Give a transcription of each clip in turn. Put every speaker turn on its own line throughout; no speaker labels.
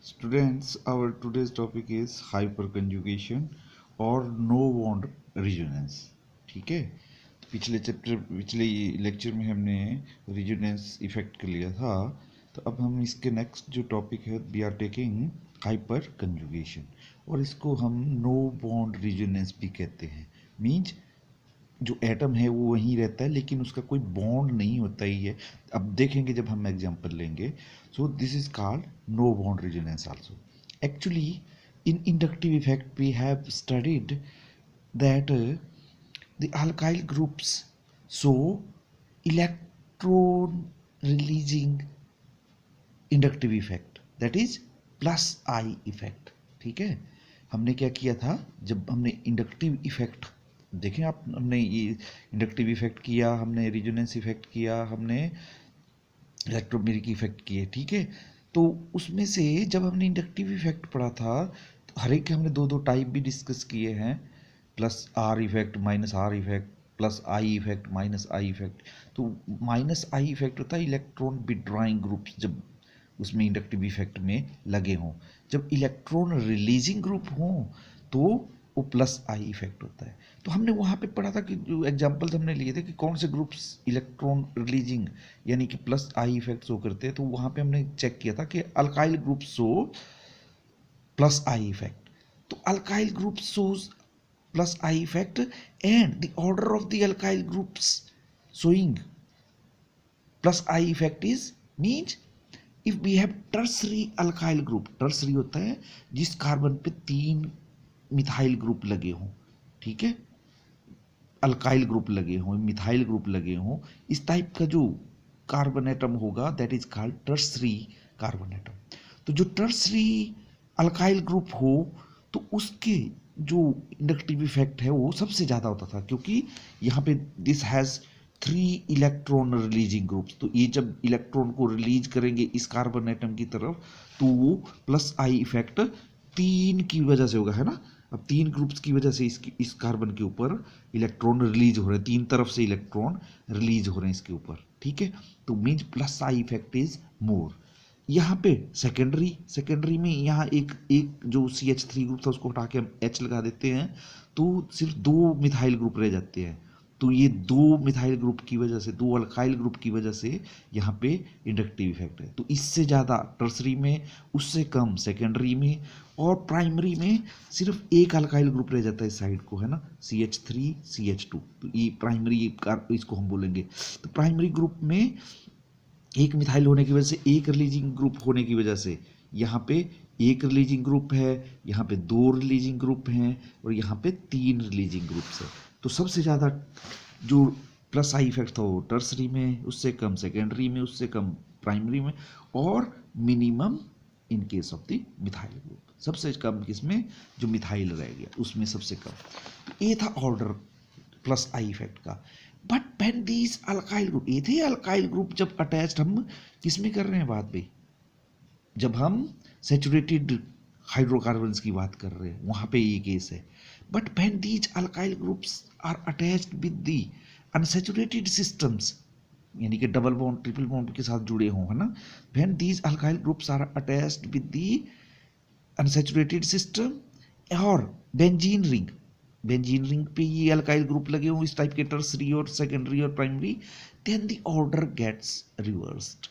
Students, our today's topic is hyperconjugation और no bond resonance. ठीक है, तो पिछले लेक्चर में हमने रिजोनेंस इफेक्ट कर लिया था. तो अब हम इसके नेक्स्ट जो टॉपिक है we are taking hyperconjugation, और इसको हम नो बॉन्ड रिजोनेंस भी कहते हैं. मीन्स जो एटम है वो वहीं रहता है लेकिन उसका कोई बॉन्ड नहीं होता ही है. अब देखेंगे जब हम एग्जांपल लेंगे. So this is called no bond resonance also. Actually in inductive effect we have studied that the alkyl groups show electron releasing inductive effect, that is plus I effect. ठीक है, हमने क्या किया था जब हमने इंडक्टिव इफेक्ट देखें आप, हमने ये इंडक्टिव इफेक्ट किया, हमने रिजोनेंस इफेक्ट किया, हमने इलेक्ट्रोमेरिक इफेक्ट किए. ठीक है, तो उसमें से जब हमने इंडक्टिव इफेक्ट पढ़ा था तो हर एक के हमने दो दो टाइप भी डिस्कस किए हैं. Plus are effect, minus are effect, plus I effect, minus I effect. तो माइनस आई इफेक्ट होता है इलेक्ट्रॉन विड्रॉइंग ग्रुप्स जब उसमें इंडक्टिव इफेक्ट में लगे हों. जब इलेक्ट्रॉन रिलीजिंग ग्रुप हों तो वो प्लस आई इफेक्ट होता है. तो हमने वहाँ पे पढ़ा था कि जो एग्जांपल्स हमने लिए थे कि कौन से ग्रुप्स इलेक्ट्रॉन रिलीजिंग यानी कि प्लस आई इफेक्ट शो करते हैं. तो वहाँ पे हमने चेक किया था कि alkyl group show plus I effect. तो alkyl group shows plus I effect and the order of the alkyl groups showing plus I effect is means if we have tertiary alkyl group. Tertiary होता है जिस carbon पे 3 methyl group लगे हों. ठीक है, alkyl group लगे हों, मिथाइल ग्रुप लगे हों, इस टाइप का जो कार्बन एटम होगा that is called tertiary carbon atom. तो जो टर्सरी अल्काइल ग्रुप हो तो उसके जो इंडक्टिव इफेक्ट है वो सबसे ज़्यादा होता था, क्योंकि यहाँ पे this has 3 electron releasing groups. तो ये जब इलेक्ट्रॉन को रिलीज करेंगे इस कार्बन एटम की तरफ तो वो प्लस आई इफेक्ट 3 की वजह से होगा, है ना. अब 3 ग्रुप्स की वजह से इस कार्बन के ऊपर इलेक्ट्रॉन रिलीज हो रहे हैं, 3 तरफ से इलेक्ट्रॉन रिलीज हो रहे हैं इसके ऊपर. ठीक है, तो means plus I effect is more. यहाँ पे सेकेंडरी में यहाँ एक जो CH3 ग्रुप था उसको हटा के हम H लगा देते हैं तो सिर्फ 2 मिथाइल ग्रुप रह जाते हैं. तो ये 2 मिथाइल ग्रुप की वजह से, 2 अल्काइल ग्रुप की वजह से यहाँ पे इंडक्टिव इफेक्ट है. तो इससे ज़्यादा टर्सरी में, उससे कम सेकेंडरी में, और प्राइमरी में सिर्फ एक अल्काइल ग्रुप रह जाता है इस साइड को, है ना, CH3 CH2. तो ये प्राइमरी इसको हम बोलेंगे. तो प्राइमरी ग्रुप में एक मिथाइल होने की वजह से, एक रिलीजिंग ग्रुप होने की वजह से यहाँ पे एक रिलीजिंग ग्रुप है, यहाँ पे 2 रिलीजिंग ग्रुप हैं और यहाँ पे 3 रिलीजिंग ग्रुप्स है. तो सबसे ज़्यादा जो प्लस आई इफेक्ट था वो टर्सरी में, उससे कम सेकेंडरी में, उससे कम प्राइमरी में, और minimum in case of the methyl group. सबसे कम किसमें, जो मिथाइल रह गया उसमें सबसे कम. तो ये था ऑर्डर प्लस आई इफेक्ट का. But when these alkyl group, ये थे अल्काइल ग्रुप जब अटैच्ड, हम किसमें कर रहे हैं बात भाई, जब हम सेचुरेटेड हाइड्रोकार्बन्स की बात कर रहे हैं वहाँ पे ये केस है. But when these alkyl groups are attached with the unsaturated systems, यानी कि डबल बॉन्ड ट्रिपल बॉन्ड के साथ जुड़े हों, है ना. When these alkyl groups are attached with the unsaturated system और बेंजीन रिंग पे ये अल्काइल ग्रुप लगे हों इस टाइप के टर्सरी और सेकेंडरी और primary, then the order gets reversed.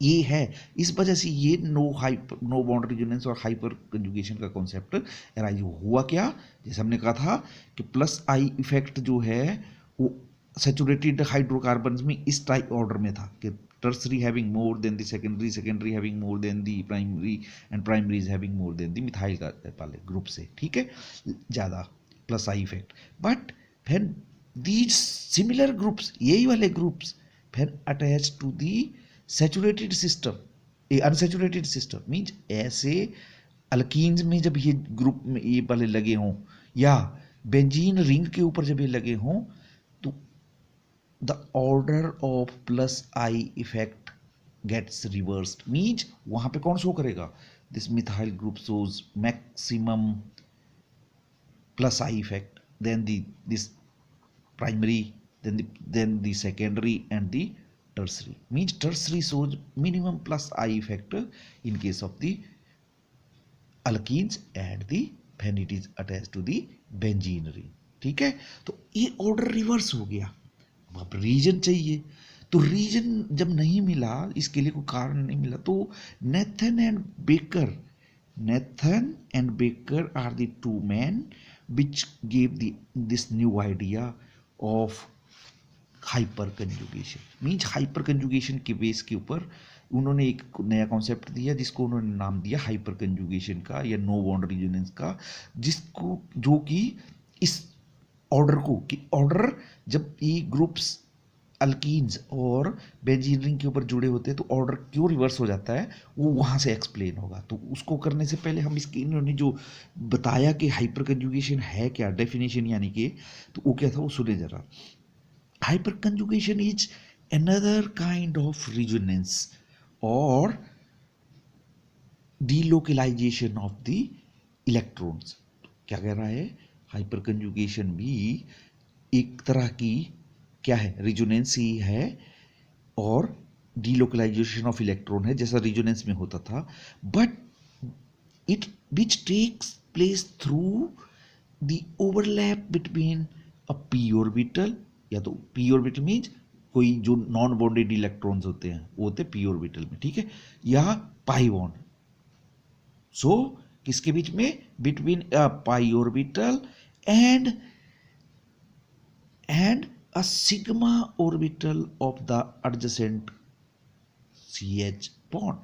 ये है, इस वजह से ये नो बॉन्ड रिजोनेंस और हाइपर कंजुगेशन का कॉन्सेप्ट अराइज हुआ. क्या, जैसे हमने कहा था कि प्लस आई इफेक्ट जो है वो सेचुरेटेड हाइड्रोकार्बन्स में इस टाइप ऑर्डर में था कि tertiary having more than the secondary, secondary having more than the primary, and primary is having more than the methyl वाले ग्रुप से. ठीक है, ज़्यादा plus I effect. But when these similar groups, यही वाले groups when attach to the saturated system, a unsaturated system means ऐसे alkenes में जब ये ग्रुप में ये वाले लगे हों या बेंजीन रिंग के ऊपर जब ये लगे हों तो the order of plus I effect gets reversed. Means वहाँ पे कौन शो करेगा, this methyl group shows maximum plus I effect, then this primary, then the secondary and the tertiary. Means tertiary shows minimum plus I effect in case of the alkenes and the when it is attached to the benzene ring. ठीक है, तो ये order reverse हो गया। अब reason चाहिए, तो reason जब नहीं मिला, इसके लिए कोई कारण नहीं मिला, तो Nathan and Baker are the two man which gave this new idea of hyperconjugation. Means hyperconjugation के बेस के ऊपर उन्होंने एक नया कॉन्सेप्ट दिया जिसको उन्होंने नाम दिया हाइपर कंजुगेशन का या नो बॉन्ड रेजोनेंस का, जिसको जो कि इस ऑर्डर को कि ऑर्डर जब ये ग्रुप्स अल्कीन्स और बेंजीन रिंग के ऊपर जुड़े होते हैं तो ऑर्डर क्यों रिवर्स हो जाता है वो वहाँ से एक्सप्लेन होगा। तो उसको करने से पहले हम इसके इन्होंने जो बताया कि हाइपर कंजुगेशन है क्या, डेफिनेशन यानी कि, तो वो क्या था वो सुने जरा। Hyperconjugation is another kind of resonance or delocalization of the electrons। क्या कह रहा है, हाइपरकंजुगेशन भी एक तरह की क्या है, रिजोनेंस ही है और डीलोकलाइजेशन ऑफ इलेक्ट्रॉन है जैसा रिजोनेंस में होता था, but it which takes place through the overlap between a p orbital, या तो पी ऑर्बिटल मीन्स कोई जो नॉन बॉन्डेड इलेक्ट्रॉन्स होते हैं वो होते हैं पी ऑर्बिटल में, ठीक है, या पाई बॉन्ड। सो किसके बीच में, between a pi orbital and a sigma orbital of the adjacent CH bond.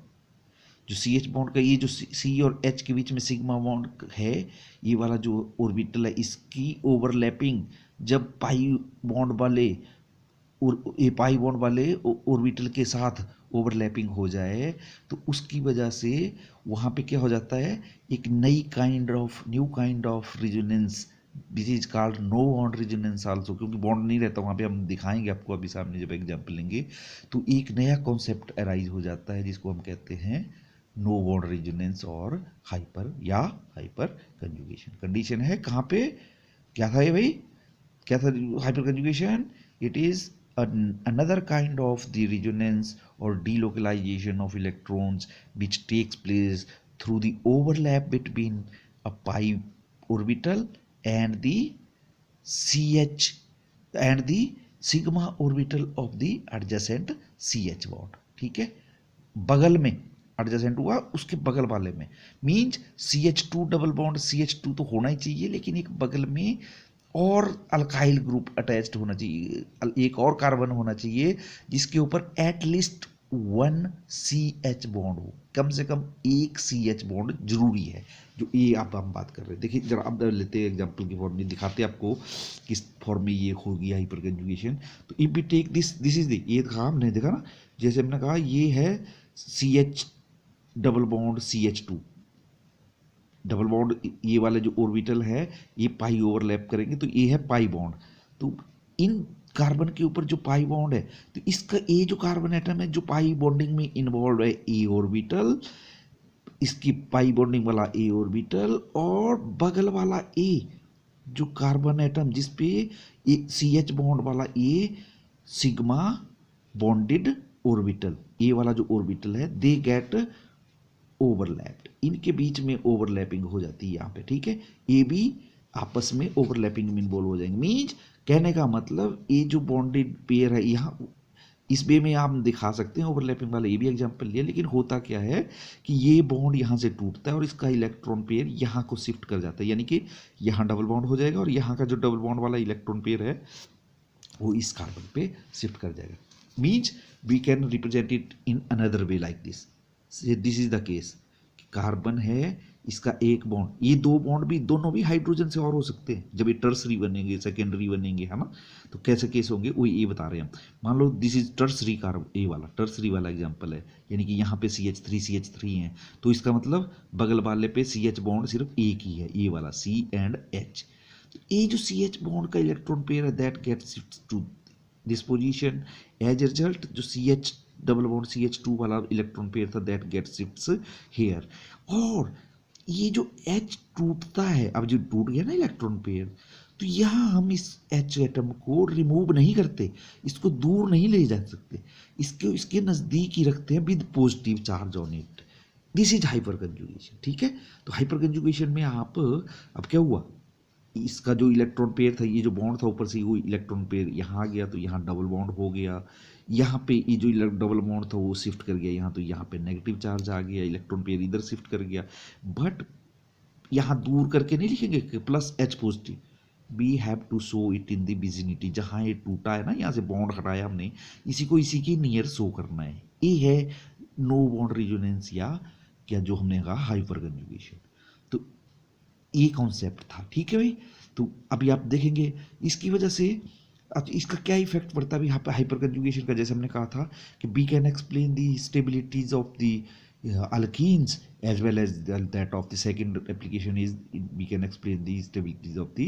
जो CH बॉन्ड का ये जो C और H के बीच में सिग्मा बॉन्ड है, ये वाला जो ऑर्बिटल है, इसकी ओवरलैपिंग जब पाई बॉन्ड वाले ऑर्बिटल के साथ ओवरलैपिंग हो जाए तो उसकी वजह से वहाँ पे क्या हो जाता है, एक new kind of resonance which is called no bond resonance also, क्योंकि बॉन्ड नहीं रहता वहाँ पे, हम दिखाएंगे आपको अभी सामने जब एग्जाम्पल लेंगे, तो एक नया कॉन्सेप्ट अराइज हो जाता है जिसको हम कहते हैं नो बॉन्ड रेजोनेंस और हाइपर कंजुगेशन। कंडीशन है कहाँ पे, क्या था ये भाई, क्या था hyper conjugation, it is another kind of the resonance or delocalization of electrons which takes place through the overlap between a pi orbital and the CH and the sigma orbital of the adjacent CH bond। ठीक है, बगल में adjacent हुआ उसके बगल वाले में, means CH2 double bond CH2 तो होना ही चाहिए, लेकिन एक बगल में और अल्काइल ग्रुप अटैच्ड होना चाहिए, एक और कार्बन होना चाहिए जिसके ऊपर एटलीस्ट 1 CH बॉन्ड हो, कम से कम एक CH बॉन्ड जरूरी है, जो ये आप हम बात कर रहे हैं। देखिए जरा अब लेते हैं एग्जांपल की फॉर्म में, दिखाते हैं आपको किस फॉर्म में ये हो गया हाइपर कंजुगेशन। तो if we take this is the, ये कहा हमने, देखा ना, जैसे हमने कहा ये है CH double bond CH2 double bond, ये वाला जो ऑर्बिटल है ये पाई ओवरलैप करेंगे तो ये है पाई बॉन्ड। तो इन कार्बन के ऊपर जो पाई बॉन्ड है, तो इसका ए जो कार्बन एटम है जो पाई बॉन्डिंग में इन्वॉल्व है, ए ऑर्बिटल, इसकी पाई बॉन्डिंग वाला ए ऑर्बिटल, और बगल वाला ए जो कार्बन एटम जिसपे CH बॉन्ड वाला ए सिग्मा बॉन्डेड ऑर्बिटल, ए वाला जो ऑर्बिटल है, दे गेट ओवरलैप्ड, इनके बीच में ओवरलैपिंग हो जाती है यहाँ पे, ठीक है, ये भी आपस में ओवरलैपिंग में इन्वॉल्व हो जाएंगे। मीन्स कहने का मतलब ये जो बॉन्डेड पेयर है यहाँ इस वे में आप दिखा सकते हैं ओवरलैपिंग वाला, ये भी एग्जांपल लिया, लेकिन होता क्या है कि ये बॉन्ड यहाँ से टूटता है और इसका इलेक्ट्रॉन पेयर यहाँ को शिफ्ट कर जाता है, यानी कि यहाँ डबल बॉन्ड हो जाएगा और यहाँ का जो डबल बॉन्ड वाला इलेक्ट्रॉन पेयर है वो इस कार्बन पे शिफ्ट कर जाएगा। Means we can represent it in another way like this is the case, carbon है, इसका एक बॉन्ड, ये दो बॉन्ड भी दोनों भी हाइड्रोजन से और हो सकते हैं जब ये टर्सरी बनेंगे, सेकेंडरी बनेंगे, है ना, तो कैसे केस होंगे वो ये बता रहे हैं हम। मान लो दिस इज टर्सरी कार्बन, ए वाला टर्सरी वाला एग्जांपल है, यानी कि यहाँ पे CH3 है, तो इसका मतलब बगल वाले पे CH बॉन्ड सिर्फ एक ही है, ये वाला C एंड H। ये जो CH बॉन्ड का इलेक्ट्रॉन पेयर है that gets shift to this position, as a result जो CH डबल बॉन्ड CH2 वाला इलेक्ट्रॉन पेयर था दैट गेट शिफ्ट्स हेयर, और ये जो H टूटता है, अब जो टूट गया ना इलेक्ट्रॉन पेयर, तो यहाँ हम इस H एटम को रिमूव नहीं करते, इसको दूर नहीं ले जा सकते, इसके नज़दीक ही रखते हैं with positive charge on it. This is hyper conjugation, ठीक है। तो हाइपर कंजुगेशन में आप अब क्या हुआ, इसका जो इलेक्ट्रॉन पेयर था, ये जो बॉन्ड था ऊपर से वो इलेक्ट्रॉन पेयर यहाँ आ गया तो यहाँ डबल बॉन्ड हो गया, यहाँ पे ये जो डबल बॉन्ड था वो शिफ्ट कर गया यहाँ, तो यहाँ पे नेगेटिव चार्ज आ गया, इलेक्ट्रॉन पेयर इधर शिफ्ट कर गया। बट यहाँ दूर करके नहीं लिखेंगे कि plus H positive, we have to show it in the vicinity, जहाँ ये टूटा है ना, यहाँ से बॉन्ड हटाया हमने, इसी को इसी के नियर शो करना है। ये है नो बॉन्ड रिजोनेंस या क्या जो हमने कहा हाइपर कंजुगेशन। तो ये कॉन्सेप्ट था, ठीक है भाई। तो अभी आप देखेंगे इसकी वजह से अब इसका क्या इफेक्ट पड़ता है यहाँ पे हाइपर कंजुगेशन का। जैसे हमने कहा था कि we can explain the stabilities of the alkenes as well as that of the second application is we can explain the stabilities of the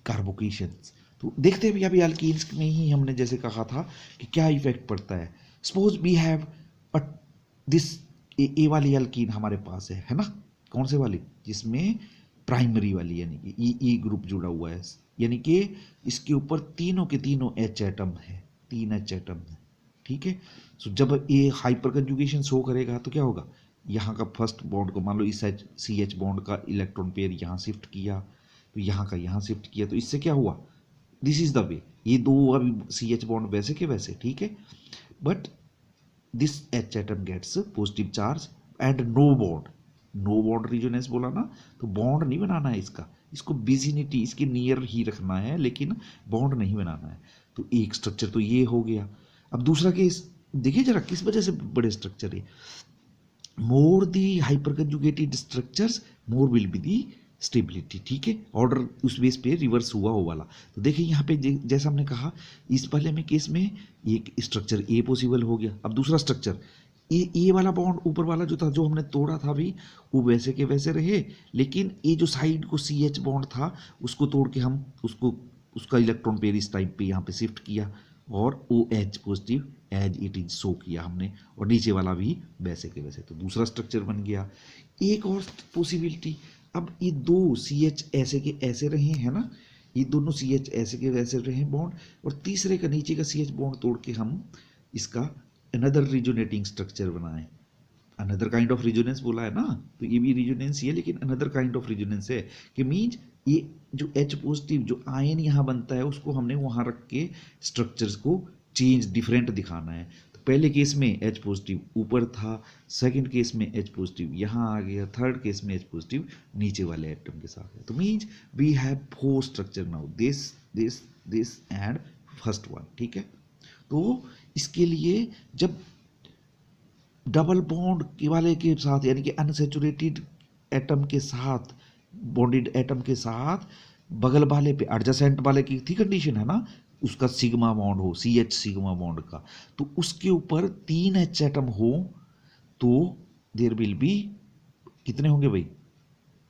carbocations। तो देखते हैं अभी alkenes में ही हमने जैसे कहा था कि क्या इफेक्ट पड़ता है। सपोज वी हैव दिस ए वाली अल्कीन हमारे पास है ना, कौन से वाली, जिसमें प्राइमरी वाली यानी कि ई ग्रुप जुड़ा हुआ है, यानी कि इसके ऊपर तीनों के तीनों एच एटम है, 3 एच एटम है, ठीक है। सो जब ये हाइपर कंजुगेशन शो करेगा तो क्या होगा, यहाँ का फर्स्ट बॉन्ड को मान लो इस सी एच बॉन्ड का इलेक्ट्रॉन पेयर यहाँ शिफ्ट किया, तो यहाँ का यहाँ शिफ्ट किया, तो इससे क्या हुआ, दिस इज द वे, ये दो अभी सी एच बॉन्ड वैसे के वैसे, ठीक है। But this H atom gets positive charge and no bond resonance बोला ना, तो बॉन्ड नहीं बनाना है इसको विजिनिटी इसके नियर ही रखना है, लेकिन बॉन्ड नहीं बनाना है। तो एक स्ट्रक्चर तो ये हो गया। अब दूसरा केस देखिए जरा, किस वजह से बड़े स्ट्रक्चर है, more the hyper conjugated structures more will be the stability, ठीक है। ऑर्डर उस बेस पे रिवर्स हुआ वो वाला। तो देखिए यहाँ पे जैसा हमने कहा, इस पहले में केस में एक स्ट्रक्चर ए पॉसिबल हो गया। अब दूसरा स्ट्रक्चर ये वाला बॉन्ड ऊपर वाला जो था, जो हमने तोड़ा था भी, वो वैसे के वैसे रहे, लेकिन ये जो साइड को सी एच बॉन्ड था उसको तोड़ के हम उसका इलेक्ट्रॉन पेयर इस टाइप पे यहाँ पे शिफ्ट किया और O H positive as it is show किया हमने, और नीचे वाला भी वैसे के वैसे, तो दूसरा स्ट्रक्चर बन गया। एक और पॉसिबिलिटी, अब ये दो सी एच ऐसे के ऐसे रहे हैं ना, ये दोनों सी एच ऐसे के वैसे रहे बॉन्ड, और तीसरे का नीचे का सी एच बॉन्ड तोड़ के हम इसका अनदर रिजोनेटिंग स्ट्रक्चर बनाए। अनदर काइंड ऑफ रिजोनेंस बोला है ना, तो ये भी रिजोनेंस ही है, लेकिन अनदर काइंड ऑफ रिजोनेंस है कि मीन्स ये जो एच पॉजिटिव जो आयन यहाँ बनता है उसको हमने वहाँ रख के स्ट्रक्चर्स को चेंज डिफरेंट दिखाना है। तो पहले केस में एच पॉजिटिव ऊपर था, सेकंड केस में एच पॉजिटिव यहाँ आ गया, थर्ड केस में एच पॉजिटिव नीचे वाले एटम के साथ है। तो means we have 4 structure now, this this this and first one, ठीक है। तो इसके लिए जब डबल बॉन्ड के वाले के साथ यानी कि अनसैचुरेटेड एटम के साथ, बॉन्डेड एटम के साथ बगल वाले पे एडजेसेंट वाले की थी कंडीशन है ना, उसका सिग्मा बॉन्ड हो, सी एच सिग्मा बॉन्ड का, तो उसके ऊपर 3 एच एटम हो, तो देयर विल बी कितने होंगे भाई,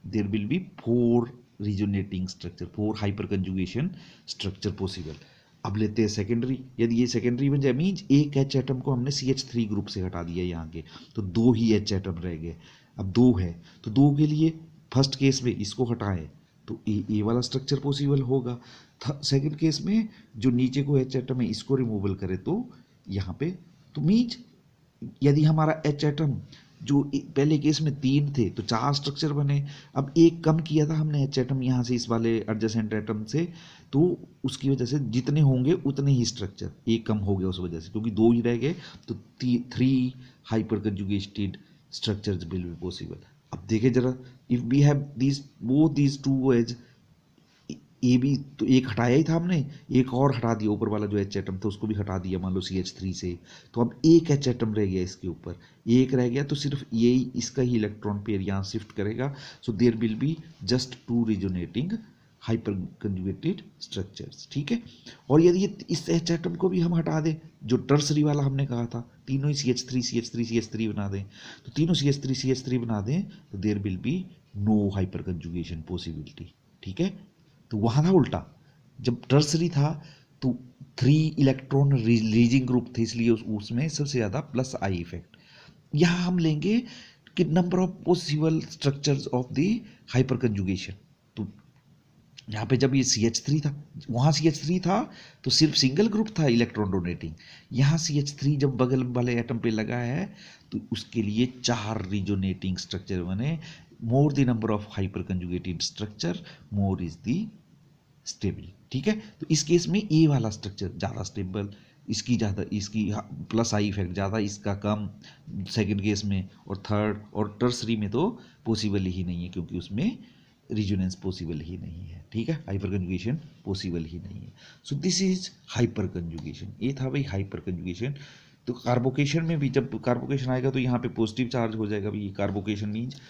there will be 4 resonating structure, 4 hyperconjugation structure possible. अब लेते हैं सेकेंडरी, यदि ये सेकेंडरी बन जाए मीन्स एक एच एटम को हमने CH3 ग्रुप से हटा दिया यहाँ के, तो 2 ही एच एटम रह गए। अब 2 है तो 2 के लिए फर्स्ट केस में इसको हटाएं तो ए वाला स्ट्रक्चर पॉसिबल होगा। सेकंड केस में जो नीचे को एच एटम है इसको रिमूवल करें तो यहाँ पे, तो मीन्स यदि हमारा एच एटम जो पहले केस में 3 थे तो 4 स्ट्रक्चर बने। अब एक कम किया था हमने एच एटम यहाँ से इस वाले एडजेसेंट एटम से, तो उसकी वजह से जितने होंगे उतने ही स्ट्रक्चर, एक कम हो गया उस वजह से, क्योंकि 2 ही रह गए तो 3 hyper conjugated structures will be possible. अब देखें जरा, if we have this both these 2 as, ये भी तो एक हटाया ही था हमने, एक और हटा दिया ऊपर वाला जो एच एटम था उसको भी हटा दिया मान लो CH3 से, तो अब एक एच एटम रह गया इसके ऊपर, एक रह गया तो सिर्फ यही इसका ही इलेक्ट्रॉन पेयर यहाँ शिफ्ट करेगा। So there will be just 2 resonating hyper conjugated structures, ठीक है। और यदि इस एच एटम को भी हम हटा दें, जो टर्सरी वाला हमने कहा था, तीनों ही CH3 बना दें, तो तीनों CH3 बना दें, तो there will be no hyperconjugation possibility, ठीक है। तो वहाँ था उल्टा, जब टर्सरी था तो 3 इलेक्ट्रॉन रीजिंग ग्रुप थे, इसलिए उसमें सबसे ज़्यादा +I इफेक्ट। यहाँ हम लेंगे कि number of possible structures of the hyper conjugation, तो यहाँ पे जब ये CH3 था, वहाँ CH3 था तो सिर्फ सिंगल ग्रुप था इलेक्ट्रॉन डोनेटिंग। यहाँ CH3 जब बगल वाले एटम पे लगा है तो उसके लिए 4 रिजोनेटिंग स्ट्रक्चर बने। More the number of hyper conjugated structure, more is the stable. ठीक है, तो इस केस में ए वाला स्ट्रक्चर ज़्यादा स्टेबल, इसकी ज़्यादा, इसकी प्लस आई इफेक्ट ज़्यादा, इसका कम सेकंड केस में, और थर्ड और टर्सरी में तो पॉसिबल ही नहीं है क्योंकि उसमें रिजोनेंस पॉसिबल ही नहीं है। ठीक है, हाइपर कंजुगेशन पॉसिबल ही नहीं है। सो दिस इज हाइपर कंजुगेशन। ये था भाई हाइपर कंजुगेशन। तो कार्बोकेशन में भी जब कार्बोकेशन आएगा तो यहाँ पे पॉजिटिव चार्ज हो जाएगा भाई। कार्बोकेशन मीन्स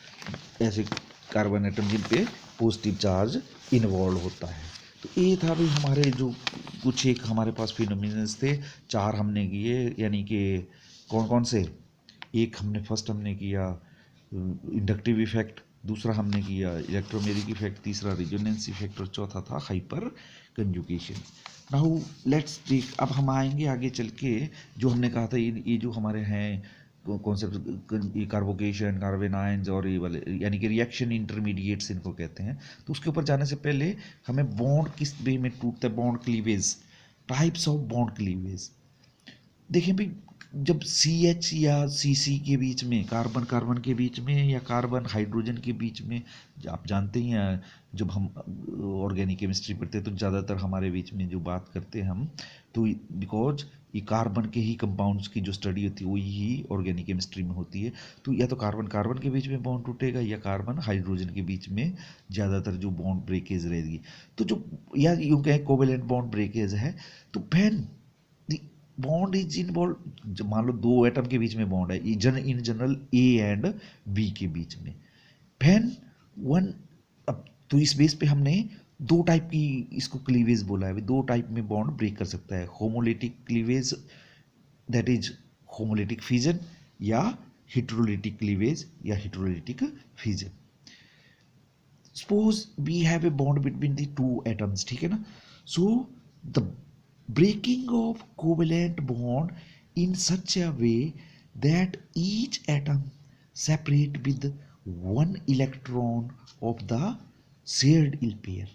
ऐसे कार्बन एटम जिन पे पॉजिटिव चार्ज इन्वॉल्व होता है। तो ये था भाई हमारे जो कुछ एक हमारे पास फिनोमिनल्स थे, 4 हमने किए, यानी कि कौन कौन से, एक हमने फर्स्ट हमने किया इंडक्टिव इफेक्ट, दूसरा हमने किया इलेक्ट्रोमेरिक इफेक्ट, तीसरा रिजोनेंस इफेक्ट और चौथा था hyperconjugation. Now let's take, अब हम आएंगे आगे चल के जो हमने कहा था ये जो हमारे हैं कॉन्सेप्ट, ये कार्बोकेशन, कार्बन आयंस और ये वाले यानी कि रिएक्शन इंटरमीडिएट्स इनको कहते हैं। तो उसके ऊपर जाने से पहले हमें बॉन्ड किस वे में टूटता है, bond cleavage, types of bond cleavage. देखिए भाई, जब CH या CC के बीच में, कार्बन कार्बन के बीच में या कार्बन हाइड्रोजन के बीच में, आप जानते ही हैं जब हम ऑर्गेनिक केमिस्ट्री पढ़ते हैं तो ज़्यादातर हमारे बीच में जो बात करते हैं हम, तो बिकॉज ये कार्बन के ही कंपाउंड्स की जो स्टडी होती है वही ही ऑर्गेनिक केमिस्ट्री में होती है। तो या तो कार्बन कार्बन के बीच में बॉन्ड टूटेगा या कार्बन हाइड्रोजन के बीच में ज़्यादातर जो बॉन्ड ब्रेकेज रहेगी। तो जो या यूँ कहें कोवेलेंट बॉन्ड ब्रेकेज है, तो व्हेन बॉन्ड इज इन्वॉल्व, मान लो 2 एटम के बीच में बॉन्ड है in general A and B के बीच में, फैन वन। अब तो इस बेस पे हमने 2 टाइप की इसको क्लीवेज बोला है, 2 टाइप में बॉन्ड ब्रेक कर सकता है, homolytic cleavage that is homolytic fission, या हेटेरोलिटिक क्लीवेज या heterolytic fission. Suppose we have a bond between the 2 atoms, ठीक है ना। So the breaking of covalent bond in such a way that each atom separate with 1 electron of the shared pair।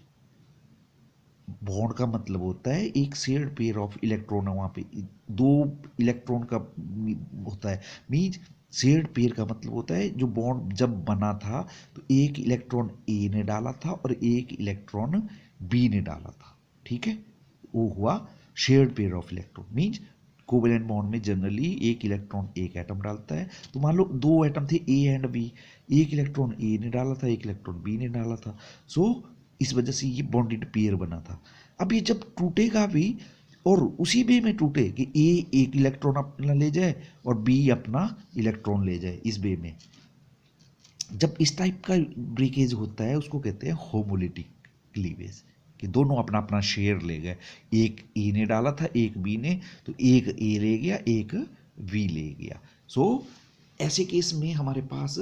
Bond का मतलब होता है एक shared pair of electron है, वहाँ पे 2 इलेक्ट्रॉन का होता है। मीन्स शेयर्ड पेयर का मतलब होता है जो बॉन्ड जब बना था तो एक इलेक्ट्रॉन A ने डाला था और एक इलेक्ट्रॉन B ने डाला था। ठीक है, वो हुआ shared pair of electron. Means covalent bond में जनरली एक इलेक्ट्रॉन एक एटम डालता है। तो मान लो 2 एटम थे A एंड B, एक इलेक्ट्रॉन A ने डाला था, एक इलेक्ट्रॉन B ने डाला था। सो इस वजह से ये बॉन्डेड पेयर बना था। अब ये जब टूटेगा भी और उसी वे में टूटे कि A एक इलेक्ट्रॉन अपना ले जाए और B अपना इलेक्ट्रॉन ले जाए, इस वे में जब इस टाइप का ब्रेकेज होता है उसको कहते हैं होमोलिटिक क्लीवेज, कि दोनों अपना अपना शेयर ले गए। एक A ने डाला था एक B ने, तो एक A ले गया एक B ले गया। सो ऐसे केस में हमारे पास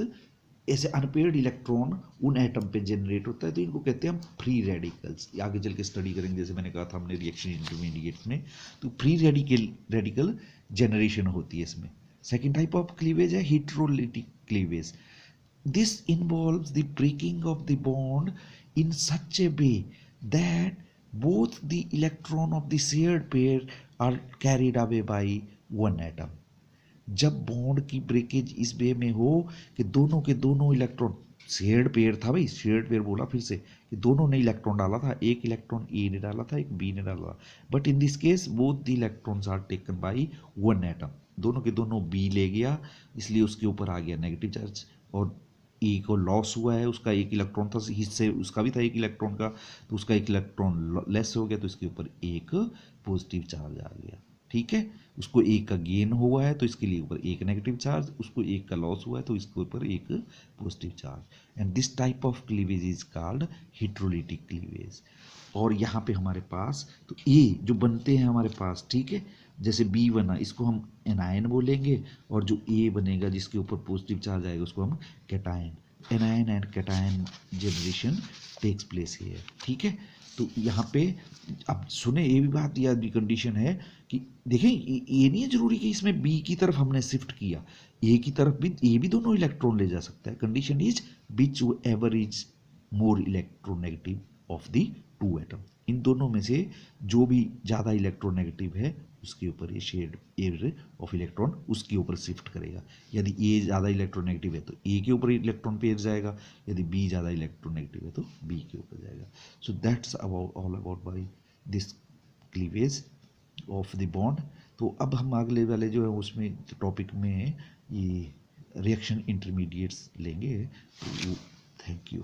ऐसे अनपेयर्ड इलेक्ट्रॉन उन एटम पे जनरेट होता है, तो इनको कहते हैं हम फ्री रेडिकल्स। आगे चल के स्टडी करेंगे, जैसे मैंने कहा था हमने रिएक्शन इंटरमीडिएट में, तो फ्री रेडिकल जनरेशन होती है इसमें। सेकेंड टाइप ऑफ क्लीवेज है heterolytic cleavage. This involves the breaking of the bond in such a way that both the electron of the shared pair are carried away by one atom। जब bond की breakage इस वे में हो कि दोनों के दोनों इलेक्ट्रॉन, शेयर्ड पेयर था भाई, शेयर्ड पेयर बोला फिर से कि दोनों ने इलेक्ट्रॉन डाला था, एक इलेक्ट्रॉन A ने डाला था एक B ने डाला था, but in this case both the electrons are taken by one atom. दोनों के दोनों B ले गया, इसलिए उसके ऊपर आ गया नेगेटिव चार्ज, और ए को लॉस हुआ है, उसका एक इलेक्ट्रॉन था, हिस्से उसका भी था एक इलेक्ट्रॉन का, तो उसका एक इलेक्ट्रॉन लेस हो गया, तो इसके ऊपर एक पॉजिटिव चार्ज आ गया। ठीक है, उसको एक का गेन हुआ है तो इसके लिए ऊपर एक नेगेटिव चार्ज, उसको एक का लॉस हुआ है तो इसके ऊपर एक positive charge. And this type of cleavage is called heterolytic cleavage. और यहाँ पे हमारे पास तो ए जो बनते हैं हमारे पास, ठीक है, जैसे B बना इसको हम एनायन बोलेंगे, और जो A बनेगा जिसके ऊपर पॉजिटिव चार्ज आएगा उसको हम cation. Anion and cation generation takes place here. ठीक है, तो यहाँ पे अब सुने ये भी बात, या भी कंडीशन है कि देखें ये नहीं है जरूरी कि इसमें B की तरफ हमने शिफ्ट किया, A की तरफ भी A भी दोनों इलेक्ट्रॉन ले जा सकता है। Condition is which ever is more electronegative of the two atom, इन दोनों में से जो भी ज़्यादा इलेक्ट्रोनेगेटिव है उसके ऊपर ये शेड एयर ऑफ इलेक्ट्रॉन उसके ऊपर शिफ्ट करेगा। यदि ए ज़्यादा इलेक्ट्रोनेगेटिव है तो ए के ऊपर इलेक्ट्रॉन पेयर जाएगा, यदि बी ज़्यादा इलेक्ट्रोनेगेटिव है तो बी के ऊपर जाएगा। So that's about all about by this cleavage of the bond. तो अब हम अगले वाले जो है उसमें टॉपिक में ये रिएक्शन इंटरमीडिएट्स लेंगे। तो थैंक यू।